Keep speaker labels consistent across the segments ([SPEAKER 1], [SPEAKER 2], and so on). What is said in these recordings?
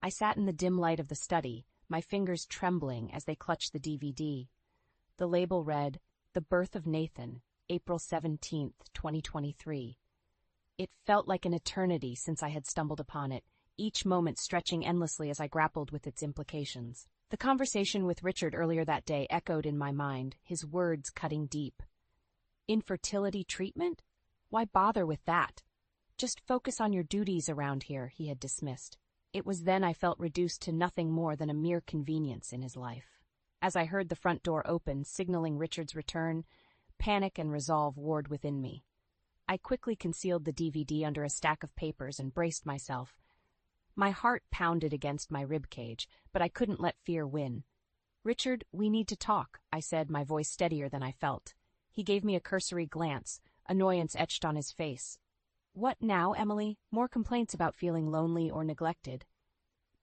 [SPEAKER 1] I sat in the dim light of the study, my fingers trembling as they clutched the DVD. The label read, The Birth of Nathan, April 17th, 2023. It felt like an eternity since I had stumbled upon it, each moment stretching endlessly as I grappled with its implications. The conversation with Richard earlier that day echoed in my mind, his words cutting deep. Infertility treatment? Why bother with that? Just focus on your duties around here, he had dismissed. It was then I felt reduced to nothing more than a mere convenience in his life. As I heard the front door open, signaling Richard's return, panic and resolve warred within me. I quickly concealed the DVD under a stack of papers and braced myself. My heart pounded against my ribcage, but I couldn't let fear win. "Richard, we need to talk," I said, my voice steadier than I felt. He gave me a cursory glance, annoyance etched on his face. "What now, Emily? More complaints about feeling lonely or neglected?"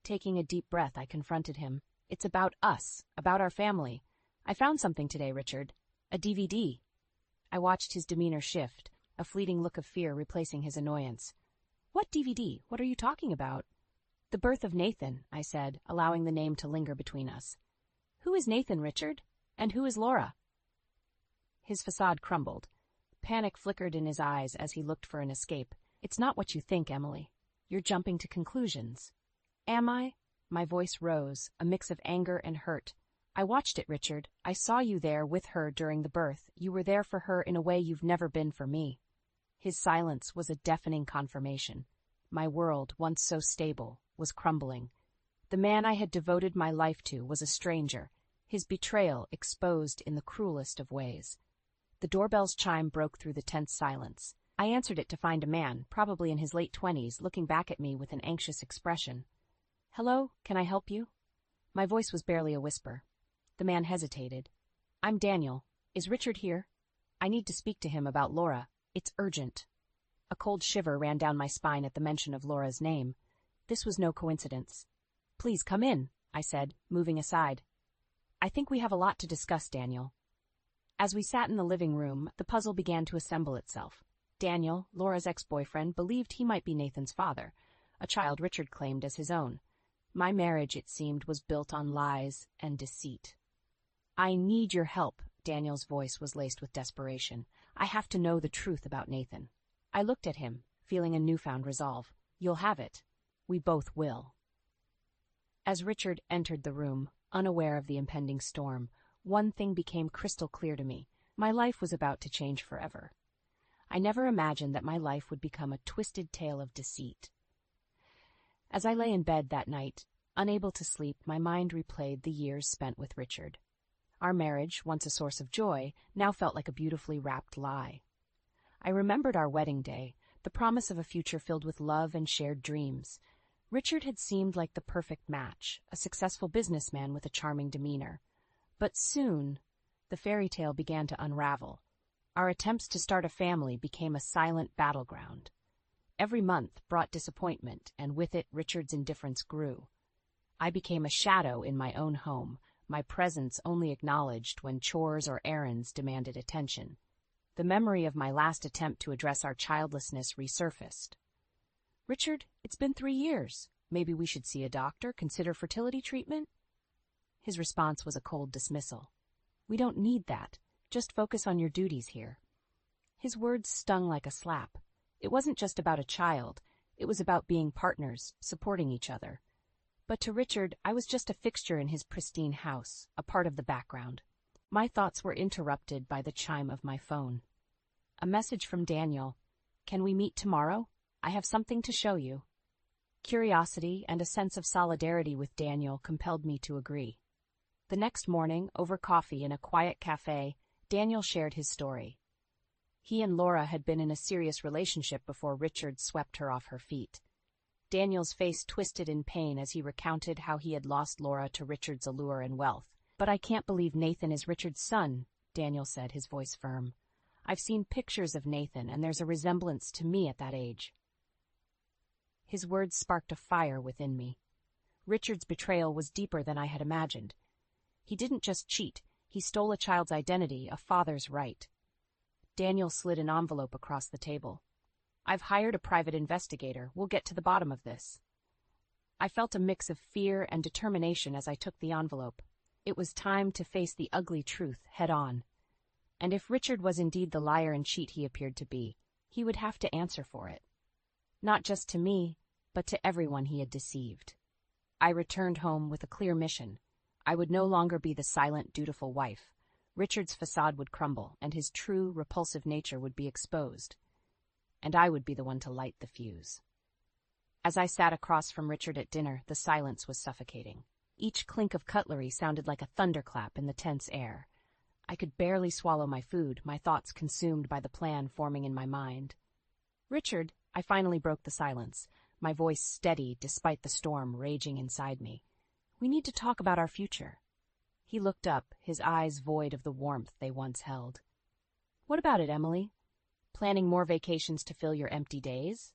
[SPEAKER 1] Taking a deep breath, I confronted him. "It's about us, about our family. I found something today, Richard. A DVD." I watched his demeanor shift, a fleeting look of fear replacing his annoyance. "What DVD? What are you talking about?" "The Birth of Nathan," I said, allowing the name to linger between us. "Who is Nathan, Richard? And who is Laura?" His facade crumbled. Panic flickered in his eyes as he looked for an escape. "It's not what you think, Emily. You're jumping to conclusions." "Am I?" My voice rose, a mix of anger and hurt. "I watched it, Richard. I saw you there with her during the birth. You were there for her in a way you've never been for me." His silence was a deafening confirmation. My world, once so stable, was crumbling. The man I had devoted my life to was a stranger, his betrayal exposed in the cruelest of ways. The doorbell's chime broke through the tense silence. I answered it to find a man, probably in his late 20s, looking back at me with an anxious expression. "Hello, can I help you?" My voice was barely a whisper. The man hesitated. "I'm Daniel. Is Richard here? I need to speak to him about Laura. It's urgent." A cold shiver ran down my spine at the mention of Laura's name. This was no coincidence. "Please come in," I said, moving aside. "I think we have a lot to discuss, Daniel." As we sat in the living room, the puzzle began to assemble itself. Daniel, Laura's ex-boyfriend, believed he might be Nathan's father, a child Richard claimed as his own. My marriage, it seemed, was built on lies and deceit. "I need your help," Daniel's voice was laced with desperation. "I have to know the truth about Nathan." I looked at him, feeling a newfound resolve. "You'll have it. We both will." As Richard entered the room, unaware of the impending storm, one thing became crystal clear to me. My life was about to change forever. I never imagined that my life would become a twisted tale of deceit. As I lay in bed that night, unable to sleep, my mind replayed the years spent with Richard. Our marriage, once a source of joy, now felt like a beautifully wrapped lie. I remembered our wedding day, the promise of a future filled with love and shared dreams. Richard had seemed like the perfect match, a successful businessman with a charming demeanor. But soon, the fairy tale began to unravel. Our attempts to start a family became a silent battleground. Every month brought disappointment, and with it Richard's indifference grew. I became a shadow in my own home, my presence only acknowledged when chores or errands demanded attention. The memory of my last attempt to address our childlessness resurfaced. "Richard, it's been 3 years. Maybe we should see a doctor, consider fertility treatment?" His response was a cold dismissal. "We don't need that. Just focus on your duties here." His words stung like a slap. It wasn't just about a child. It was about being partners, supporting each other. But to Richard, I was just a fixture in his pristine house, a part of the background. My thoughts were interrupted by the chime of my phone. A message from Daniel. "Can we meet tomorrow? I have something to show you." Curiosity and a sense of solidarity with Daniel compelled me to agree. The next morning, over coffee in a quiet cafe, Daniel shared his story. He and Laura had been in a serious relationship before Richard swept her off her feet. Daniel's face twisted in pain as he recounted how he had lost Laura to Richard's allure and wealth. "But I can't believe Nathan is Richard's son," Daniel said, his voice firm. "I've seen pictures of Nathan, and there's a resemblance to me at that age." His words sparked a fire within me. Richard's betrayal was deeper than I had imagined. He didn't just cheat, he stole a child's identity, a father's right. Daniel slid an envelope across the table. "I've hired a private investigator. We'll get to the bottom of this." I felt a mix of fear and determination as I took the envelope. It was time to face the ugly truth head on. And if Richard was indeed the liar and cheat he appeared to be, he would have to answer for it. Not just to me, but to everyone he had deceived. I returned home with a clear mission. I would no longer be the silent, dutiful wife. Richard's facade would crumble, and his true, repulsive nature would be exposed. And I would be the one to light the fuse. As I sat across from Richard at dinner, the silence was suffocating. Each clink of cutlery sounded like a thunderclap in the tense air. I could barely swallow my food, my thoughts consumed by the plan forming in my mind. "Richard," I finally broke the silence, my voice steady despite the storm raging inside me. "We need to talk about our future." He looked up, his eyes void of the warmth they once held. "What about it, Emily? Planning more vacations to fill your empty days?"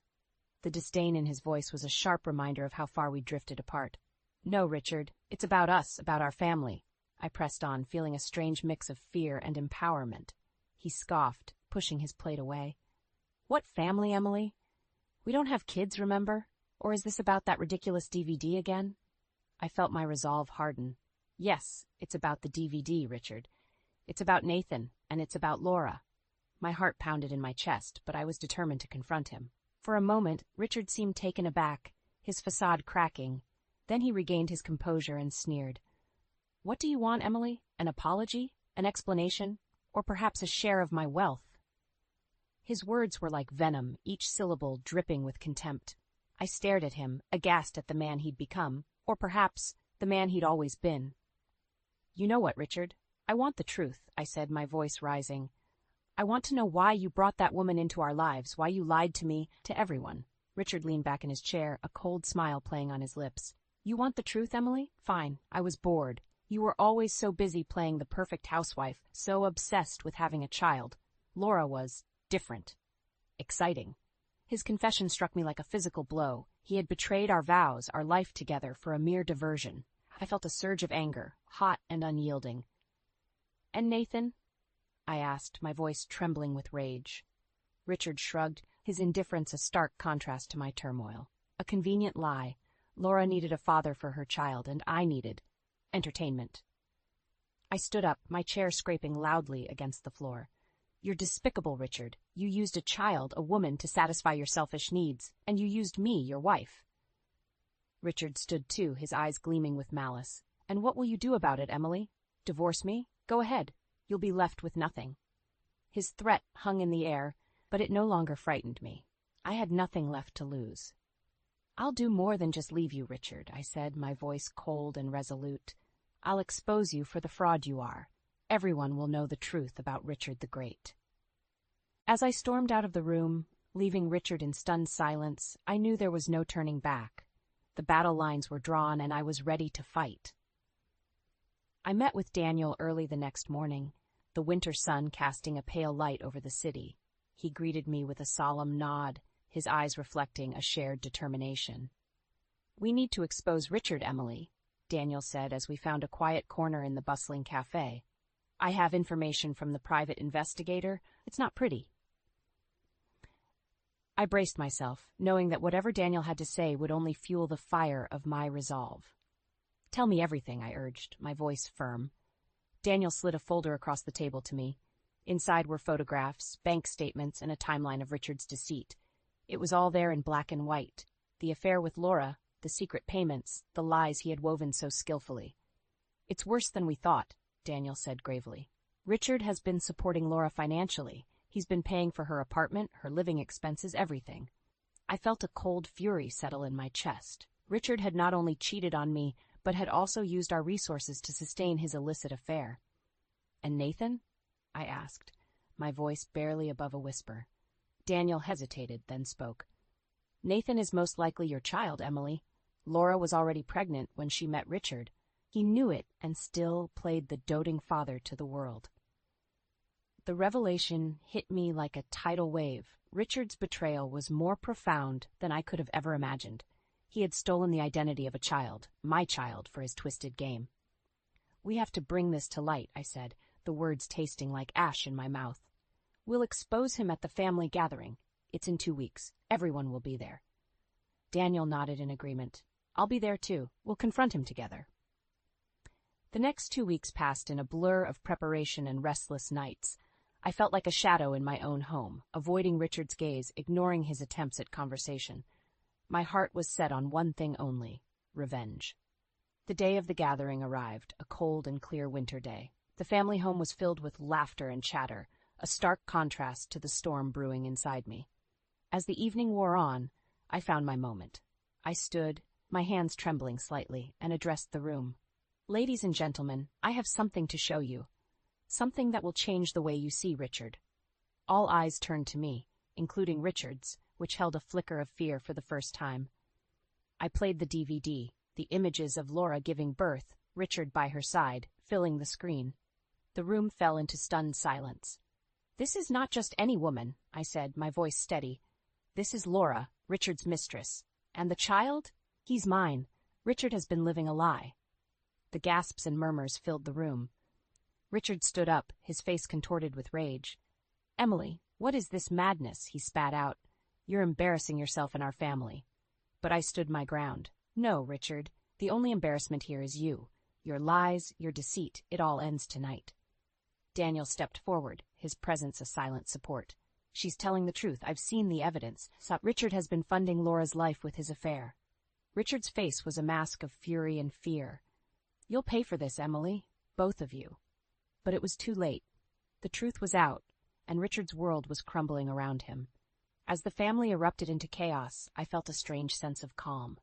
[SPEAKER 1] The disdain in his voice was a sharp reminder of how far we drifted apart. "No, Richard, it's about us, about our family." I pressed on, feeling a strange mix of fear and empowerment. He scoffed, pushing his plate away. "What family, Emily? We don't have kids, remember? Or is this about that ridiculous DVD again?" I felt my resolve harden. "Yes, it's about the DVD, Richard. It's about Nathan, and it's about Laura." My heart pounded in my chest, but I was determined to confront him. For a moment, Richard seemed taken aback, his facade cracking. Then he regained his composure and sneered. "What do you want, Emily? An apology? An explanation? Or perhaps a share of my wealth?" His words were like venom, each syllable dripping with contempt. I stared at him, aghast at the man he'd become, or perhaps the man he'd always been. "You know what, Richard? I want the truth," I said, my voice rising. "I want to know why you brought that woman into our lives, why you lied to me, to everyone." Richard leaned back in his chair, a cold smile playing on his lips. "You want the truth, Emily? Fine. I was bored. You were always so busy playing the perfect housewife, so obsessed with having a child. Laura was different. Exciting." His confession struck me like a physical blow. He had betrayed our vows, our life together, for a mere diversion. I felt a surge of anger, hot and unyielding. "And Nathan?" I asked, my voice trembling with rage. Richard shrugged, his indifference a stark contrast to my turmoil. A convenient lie. Laura needed a father for her child, and I needed entertainment. I stood up, my chair scraping loudly against the floor. "You're despicable, Richard. You used a child, a woman, to satisfy your selfish needs, and you used me, your wife." Richard stood too, his eyes gleaming with malice. "And what will you do about it, Emily? Divorce me? Go ahead. You'll be left with nothing." His threat hung in the air, but it no longer frightened me. I had nothing left to lose. "I'll do more than just leave you, Richard," I said, my voice cold and resolute. "I'll expose you for the fraud you are. Everyone will know the truth about Richard the Great." As I stormed out of the room, leaving Richard in stunned silence, I knew there was no turning back. The battle lines were drawn, and I was ready to fight. I met with Daniel early the next morning, the winter sun casting a pale light over the city. He greeted me with a solemn nod, his eyes reflecting a shared determination. "We need to expose Richard, Emily," Daniel said as we found a quiet corner in the bustling cafe. "I have information from the private investigator. It's not pretty." I braced myself, knowing that whatever Daniel had to say would only fuel the fire of my resolve. "Tell me everything," I urged, my voice firm. Daniel slid a folder across the table to me. Inside were photographs, bank statements, and a timeline of Richard's deceit. It was all there in black and white. The affair with Laura, the secret payments, the lies he had woven so skillfully. "It's worse than we thought," Daniel said gravely. "Richard has been supporting Laura financially. He's been paying for her apartment, her living expenses, everything." I felt a cold fury settle in my chest. Richard had not only cheated on me, but had also used our resources to sustain his illicit affair. "And Nathan?" I asked, my voice barely above a whisper. Daniel hesitated, then spoke. "Nathan is most likely your child, Emily. Laura was already pregnant when she met Richard. He knew it and still played the doting father to the world." The revelation hit me like a tidal wave. Richard's betrayal was more profound than I could have ever imagined. He had stolen the identity of a child, my child, for his twisted game. "We have to bring this to light," I said, the words tasting like ash in my mouth. "We'll expose him at the family gathering. It's in 2 weeks. Everyone will be there." Daniel nodded in agreement. I'll be there too. We'll confront him together. The next 2 weeks passed in a blur of preparation and restless nights. I felt like a shadow in my own home, avoiding Richard's gaze, ignoring his attempts at conversation. My heart was set on one thing only: revenge. The day of the gathering arrived, a cold and clear winter day. The family home was filled with laughter and chatter, a stark contrast to the storm brewing inside me. As the evening wore on, I found my moment. I stood, my hands trembling slightly, and addressed the room. Ladies and gentlemen, I have something to show you. Something that will change the way you see Richard. All eyes turned to me, including Richard's, which held a flicker of fear for the first time. I played the DVD, the images of Laura giving birth, Richard by her side, filling the screen. The room fell into stunned silence. "This is not just any woman," I said, my voice steady. "This is Laura, Richard's mistress. And the child? He's mine. Richard has been living a lie." The gasps and murmurs filled the room. Richard stood up, his face contorted with rage. "Emily, what is this madness?" he spat out. "You're embarrassing yourself and our family." But I stood my ground. "No, Richard, the only embarrassment here is you. Your lies, your deceit, it all ends tonight." Daniel stepped forward, his presence a silent support. "She's telling the truth. I've seen the evidence. Richard has been funding Laura's life with his affair." Richard's face was a mask of fury and fear. "You'll pay for this, Emily. Both of you." But it was too late. The truth was out, and Richard's world was crumbling around him. As the family erupted into chaos, I felt a strange sense of calm.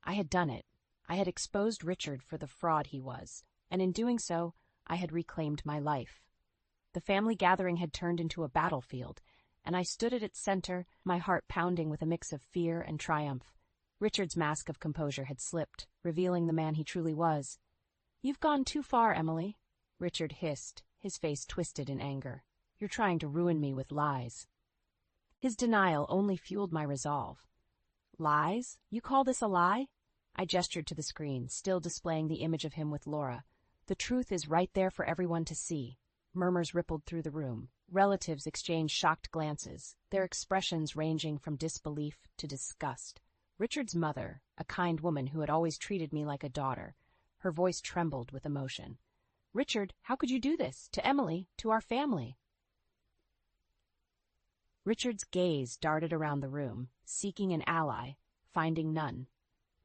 [SPEAKER 1] I had done it. I had exposed Richard for the fraud he was, and in doing so, I had reclaimed my life. The family gathering had turned into a battlefield, and I stood at its center, my heart pounding with a mix of fear and triumph. Richard's mask of composure had slipped, revealing the man he truly was. "You've gone too far, Emily," Richard hissed, his face twisted in anger. "You're trying to ruin me with lies." His denial only fueled my resolve. "Lies? You call this a lie?" I gestured to the screen, still displaying the image of him with Laura. "The truth is right there for everyone to see." Murmurs rippled through the room. Relatives exchanged shocked glances, their expressions ranging from disbelief to disgust. Richard's mother, a kind woman who had always treated me like a daughter, her voice trembled with emotion. "Richard, how could you do this? To Emily, to our family?" Richard's gaze darted around the room, seeking an ally, finding none.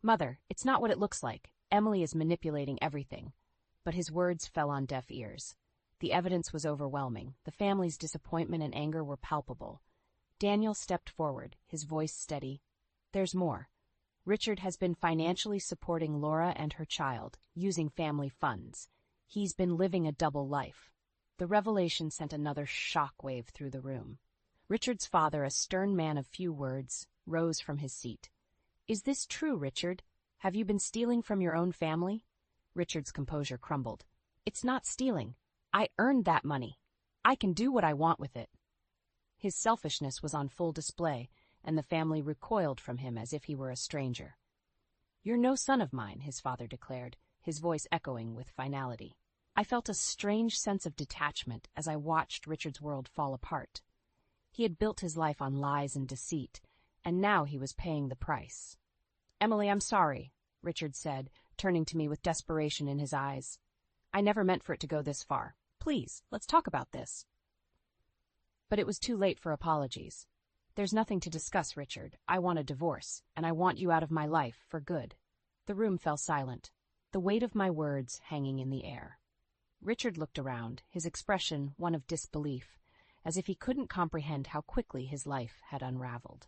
[SPEAKER 1] "Mother, it's not what it looks like. Emily is manipulating everything." But his words fell on deaf ears. The evidence was overwhelming. The family's disappointment and anger were palpable. Daniel stepped forward, his voice steady. "There's more. Richard has been financially supporting Laura and her child, using family funds. He's been living a double life." The revelation sent another shockwave through the room. Richard's father, a stern man of few words, rose from his seat. "Is this true, Richard? Have you been stealing from your own family?" Richard's composure crumbled. "It's not stealing. I earned that money. I can do what I want with it." His selfishness was on full display, and the family recoiled from him as if he were a stranger. "You're no son of mine," his father declared, his voice echoing with finality. I felt a strange sense of detachment as I watched Richard's world fall apart. He had built his life on lies and deceit, and now he was paying the price. "Emily, I'm sorry," Richard said, turning to me with desperation in his eyes. "I never meant for it to go this far. Please, let's talk about this." But it was too late for apologies. "There's nothing to discuss, Richard. I want a divorce, and I want you out of my life for good." The room fell silent, the weight of my words hanging in the air. Richard looked around, his expression one of disbelief, as if he couldn't comprehend how quickly his life had unraveled.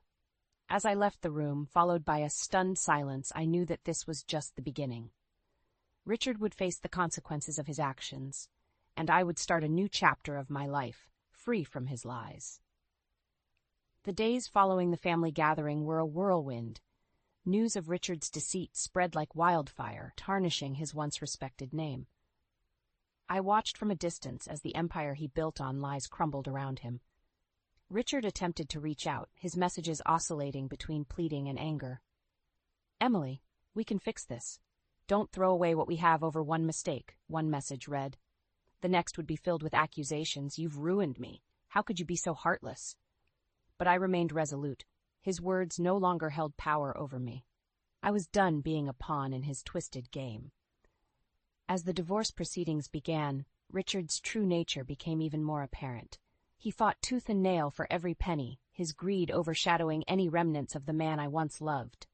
[SPEAKER 1] As I left the room, followed by a stunned silence, I knew that this was just the beginning. Richard would face the consequences of his actions, and I would start a new chapter of my life, free from his lies. The days following the family gathering were a whirlwind. News of Richard's deceit spread like wildfire, tarnishing his once respected name. I watched from a distance as the empire he built on lies crumbled around him. Richard attempted to reach out, his messages oscillating between pleading and anger. "Emily, we can fix this. Don't throw away what we have over one mistake," one message read. The next would be filled with accusations. "You've ruined me. How could you be so heartless?" But I remained resolute. His words no longer held power over me. I was done being a pawn in his twisted game. As the divorce proceedings began, Richard's true nature became even more apparent. He fought tooth and nail for every penny, his greed overshadowing any remnants of the man I once loved.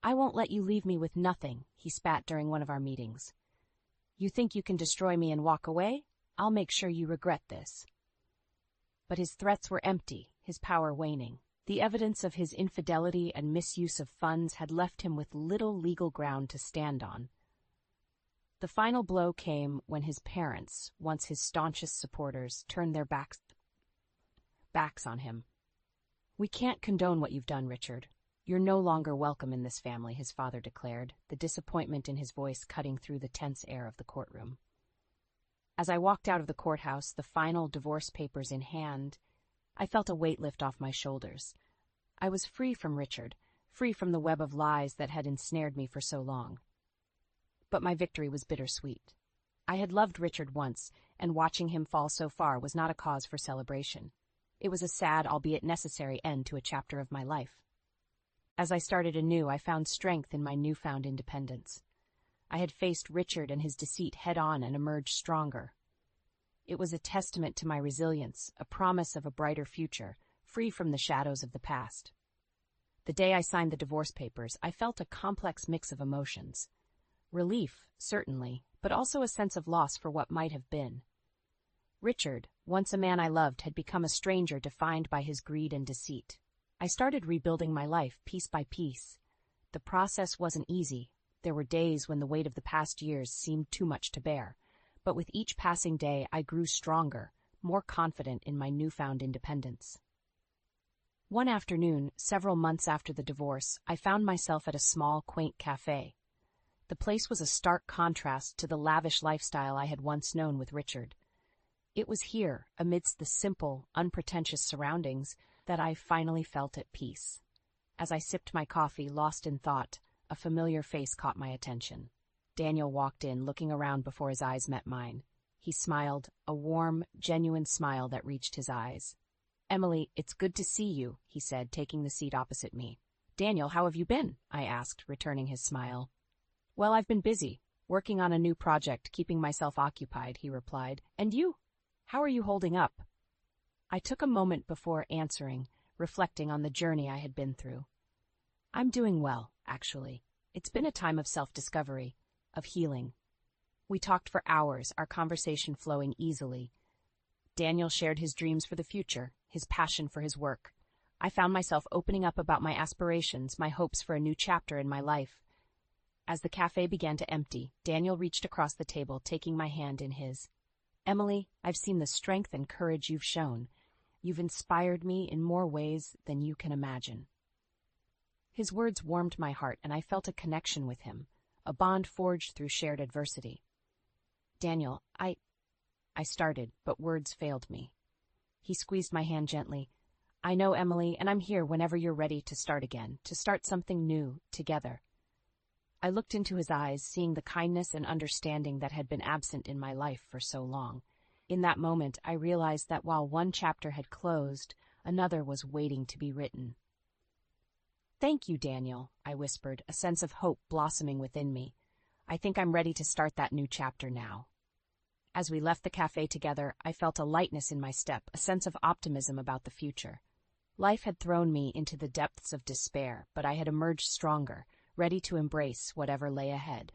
[SPEAKER 1] "I won't let you leave me with nothing," he spat during one of our meetings. "You think you can destroy me and walk away? I'll make sure you regret this." But his threats were empty, his power waning. The evidence of his infidelity and misuse of funds had left him with little legal ground to stand on. The final blow came when his parents, once his staunchest supporters, turned their backs on him. "We can't condone what you've done, Richard. You're no longer welcome in this family," his father declared, the disappointment in his voice cutting through the tense air of the courtroom. As I walked out of the courthouse, the final divorce papers in hand, I felt a weight lift off my shoulders. I was free from Richard, free from the web of lies that had ensnared me for so long. But my victory was bittersweet. I had loved Richard once, and watching him fall so far was not a cause for celebration. It was a sad, albeit necessary, end to a chapter of my life. As I started anew, I found strength in my newfound independence. I had faced Richard and his deceit head-on and emerged stronger. It was a testament to my resilience, a promise of a brighter future, free from the shadows of the past. The day I signed the divorce papers, I felt a complex mix of emotions. Relief, certainly, but also a sense of loss for what might have been. Richard, once a man I loved, had become a stranger defined by his greed and deceit. I started rebuilding my life piece by piece. The process wasn't easy. There were days when the weight of the past years seemed too much to bear. But with each passing day, I grew stronger, more confident in my newfound independence. One afternoon, several months after the divorce, I found myself at a small, quaint cafe. The place was a stark contrast to the lavish lifestyle I had once known with Richard. It was here, amidst the simple, unpretentious surroundings, that I finally felt at peace. As I sipped my coffee, lost in thought, a familiar face caught my attention. Daniel walked in, looking around before his eyes met mine. He smiled, a warm, genuine smile that reached his eyes. "Emily, it's good to see you," he said, taking the seat opposite me. "Daniel, how have you been?" I asked, returning his smile. "Well, I've been busy, working on a new project, keeping myself occupied," he replied. "And you? How are you holding up?" I took a moment before answering, reflecting on the journey I had been through. "I'm doing well, actually. It's been a time of self-discovery, of healing." We talked for hours, our conversation flowing easily. Daniel shared his dreams for the future, his passion for his work. I found myself opening up about my aspirations, my hopes for a new chapter in my life. As the cafe began to empty, Daniel reached across the table, taking my hand in his. "Emily, I've seen the strength and courage you've shown. You've inspired me in more ways than you can imagine." His words warmed my heart, and I felt a connection with him, a bond forged through shared adversity. "Daniel, I started, but words failed me." He squeezed my hand gently. "I know, Emily, and I'm here whenever you're ready to start again, to start something new, together." I looked into his eyes, seeing the kindness and understanding that had been absent in my life for so long. In that moment, I realized that while one chapter had closed, another was waiting to be written. "Thank you, Daniel," I whispered, a sense of hope blossoming within me. "I think I'm ready to start that new chapter now." As we left the cafe together, I felt a lightness in my step, a sense of optimism about the future. Life had thrown me into the depths of despair, but I had emerged stronger, ready to embrace whatever lay ahead.